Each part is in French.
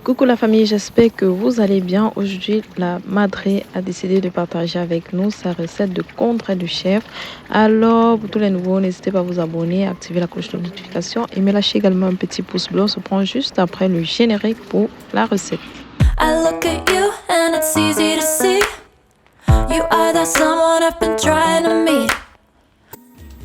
Coucou la famille, j'espère que vous allez bien. Aujourd'hui, la madre a décidé de partager avec nous sa recette de condré de chèvre. Alors, pour tous les nouveaux, n'hésitez pas à vous abonner, à activer la cloche de notification et me lâcher également un petit pouce bleu. On se prend juste après le générique pour la recette. I look at you and it's easy to see. You are that someone I've been trying to meet.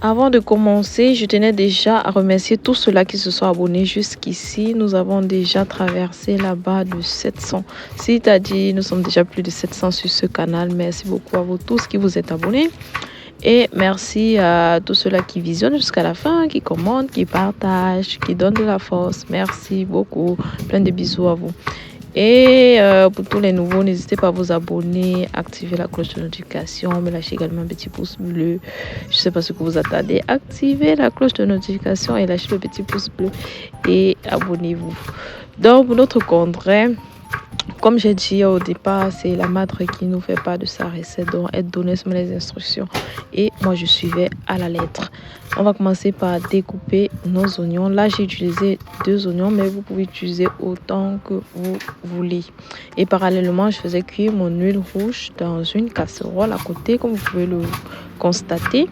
Avant de commencer, je tenais déjà à remercier tous ceux-là qui se sont abonnés jusqu'ici. Nous avons déjà traversé la barre de 700. C'est-à-dire, nous sommes déjà plus de 700 sur ce canal. Merci beaucoup à vous tous qui vous êtes abonnés. Et merci à tous ceux-là qui visionnent jusqu'à la fin, qui commentent, qui partagent, qui donnent de la force. Merci beaucoup. Plein de bisous à vous. Et pour tous les nouveaux, n'hésitez pas à vous abonner, activer la cloche de notification, me lâcher également un petit pouce bleu. Je ne sais pas ce que vous attendez. Activez la cloche de notification et lâchez le petit pouce bleu et abonnez-vous. Donc, pour notre condré, comme j'ai dit au départ, c'est la madre qui nous fait part de sa recette. Donc, elle donnait seulement les instructions et moi, je suivais à la lettre. On va commencer par découper nos oignons. Là, j'ai utilisé 2 oignons, mais vous pouvez utiliser autant que vous voulez. Et parallèlement, je faisais cuire mon huile rouge dans une casserole à côté, comme vous pouvez le constater.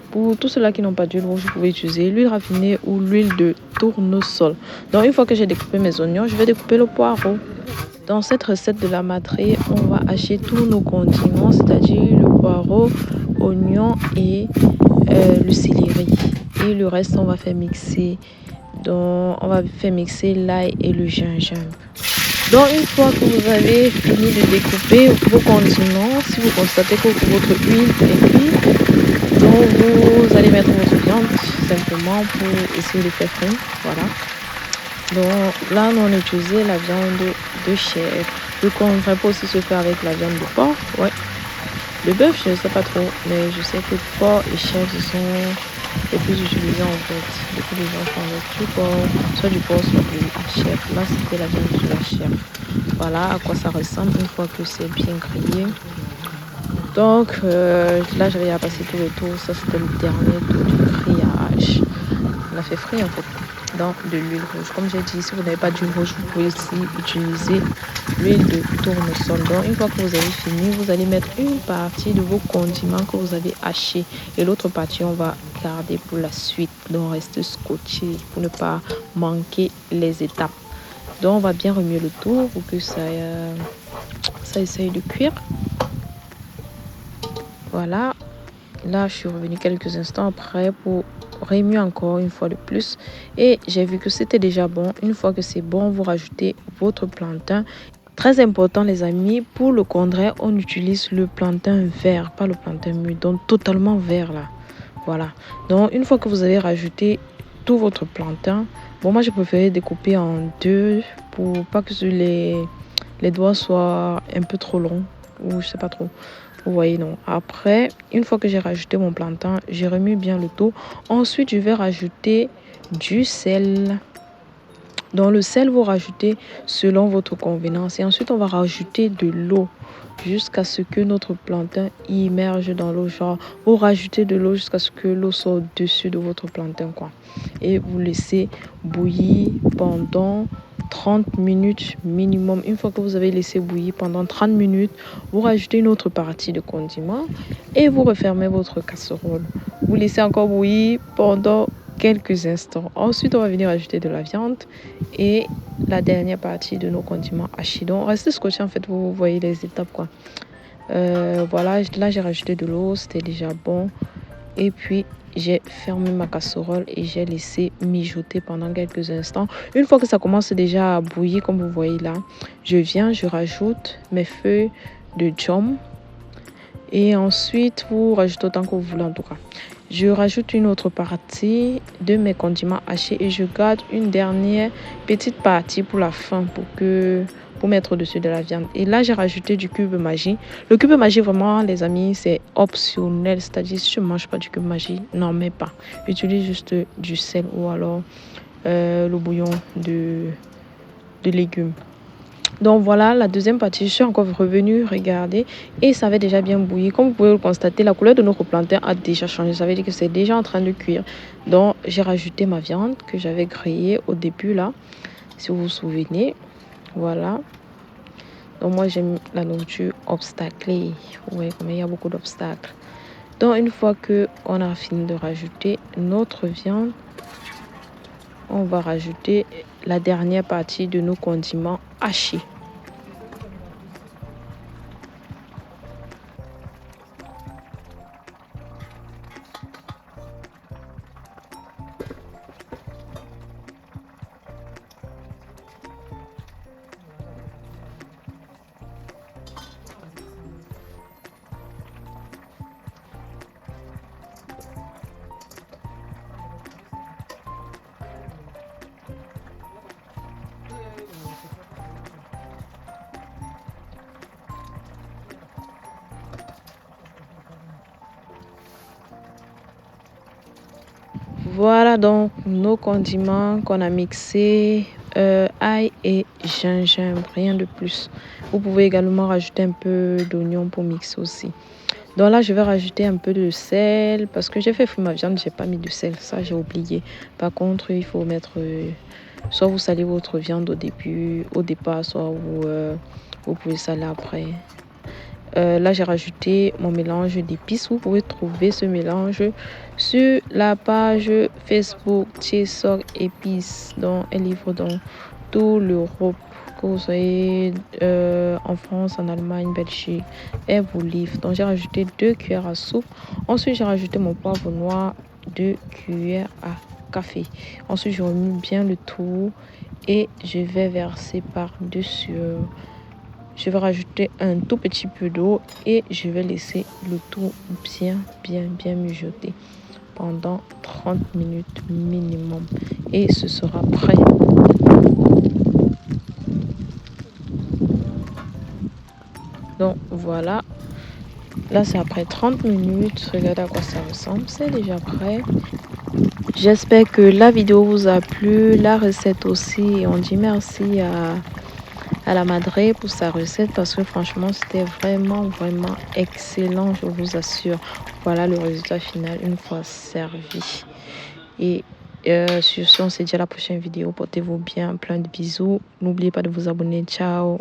Pour tous ceux-là qui n'ont pas d'huile rouge, vous pouvez utiliser l'huile raffinée ou l'huile de tournesol. Donc, une fois que j'ai découpé mes oignons, je vais découper le poireau. Dans cette recette de la madré, on va hacher tous nos condiments, c'est-à-dire le poireau, oignon et le céleri. Et le reste, on va faire mixer. Donc, on va faire mixer l'ail et le gingembre. Donc, une fois que vous avez fini de découper vos condiments, si vous constatez que votre huile est cuite, donc vous allez mettre votre viande simplement pour essayer de faire frire. Voilà. Donc là, nous on a utilisé la viande de chèvre. Le condré peut aussi se faire avec la viande de porc. Ouais. Le bœuf, je ne sais pas trop, mais je sais que porc et chèvre, ce sont les plus utilisés en fait. Beaucoup de gens font avec du porc, soit du porc, soit du chèvre. Là, c'était la viande de la chèvre. Voilà à quoi ça ressemble une fois que c'est bien grillé. Donc là, j'avais à passer tout le tour. Ça, c'était le dernier tour du grillage. On a fait frire en fait dans de l'huile rouge. Comme j'ai dit, si vous n'avez pas d'huile rouge, vous pouvez aussi utiliser l'huile de tournesol. Donc, une fois que vous avez fini, vous allez mettre une partie de vos condiments que vous avez hachés et l'autre partie, on va garder pour la suite. Donc, restez scotché pour ne pas manquer les étapes. Donc, on va bien remuer le tout pour que ça essaye de cuire. Voilà. Là, je suis revenue quelques instants après pour remuer encore une fois de plus. Et j'ai vu que c'était déjà bon. Une fois que c'est bon, vous rajoutez votre plantain. Très important, les amis, pour le condré, on utilise le plantain vert, pas le plantain mûr. Donc, totalement vert là. Voilà. Donc, une fois que vous avez rajouté tout votre plantain, bon, moi, je préférais découper en 2 pour pas que les doigts soient un peu trop longs. Ou je sais pas trop. Vous voyez, non. Après, une fois que j'ai rajouté mon plantain, j'ai remis bien le tout. Ensuite, je vais rajouter du sel. Dans le sel, vous rajoutez selon votre convenance. Et ensuite, on va rajouter de l'eau jusqu'à ce que notre plantain immerge dans l'eau. Genre, vous rajoutez de l'eau jusqu'à ce que l'eau soit au-dessus de votre plantain, quoi. Et vous laissez bouillir pendant 30 minutes minimum. Une fois que vous avez laissé bouillir pendant 30 minutes, vous rajoutez une autre partie de condiment et vous refermez votre casserole. Vous laissez encore bouillir pendant quelques instants. Ensuite, on va venir ajouter de la viande et la dernière partie de nos condiments hachés. Donc, restez scotché en fait, vous voyez les étapes quoi. Voilà, là j'ai rajouté de l'eau, c'était déjà bon. Et puis, j'ai fermé ma casserole et j'ai laissé mijoter pendant quelques instants. Une fois que ça commence déjà à bouillir, comme vous voyez là, je rajoute mes feuilles de djom. Et ensuite, vous rajoutez autant que vous voulez en tout cas. Je rajoute une autre partie de mes condiments hachés et je garde une dernière petite partie pour la fin pour mettre au-dessus de la viande. Et là, j'ai rajouté du cube Maggi. Le cube Maggi, vraiment, les amis, c'est optionnel. C'est-à-dire, si je ne mange pas du cube Maggi, n'en mets pas. J'utilise juste du sel ou alors le bouillon de légumes. Donc voilà, la deuxième partie, je suis encore revenue regarder et ça avait déjà bien bouilli. Comme vous pouvez le constater, la couleur de notre plantain a déjà changé. Ça veut dire que c'est déjà en train de cuire. Donc j'ai rajouté ma viande que j'avais grillée au début là, si vous vous souvenez. Voilà. Donc moi j'aime la nourriture obstaclée. Ouais, comme il y a beaucoup d'obstacles. Donc une fois que on a fini de rajouter notre viande, on va rajouter la dernière partie de nos condiments hachés. Voilà donc nos condiments qu'on a mixés, ail et gingembre, rien de plus. Vous pouvez également rajouter un peu d'oignon pour mixer aussi. Donc là, je vais rajouter un peu de sel parce que j'ai fait fouiller ma viande, j'ai pas mis de sel, ça j'ai oublié. Par contre, il faut mettre, soit vous salez votre viande au départ, soit vous pouvez saler après. Là, j'ai rajouté mon mélange d'épices. Vous pouvez trouver ce mélange sur la page Facebook Tchesok Épices. Donc, elle livre dans toute l'Europe. Que vous soyez en France, en Allemagne, Belgique, elle vous livre. Donc, j'ai rajouté 2 cuillères à soupe. Ensuite, j'ai rajouté mon poivre noir, 2 cuillères à café. Ensuite, je remue bien le tout et je vais verser par-dessus. Je vais rajouter un tout petit peu d'eau et je vais laisser le tout bien mijoter pendant 30 minutes minimum et ce sera prêt. Donc voilà, là c'est après 30 minutes, regardez à quoi ça ressemble, c'est déjà prêt. J'espère que la vidéo vous a plu, la recette aussi, et on dit merci à la Madre pour sa recette parce que franchement c'était vraiment excellent, je vous assure. Voilà le résultat final une fois servi. Et sur ce, on se dit à la prochaine vidéo. Portez-vous bien, plein de bisous. N'oubliez pas de vous abonner. Ciao.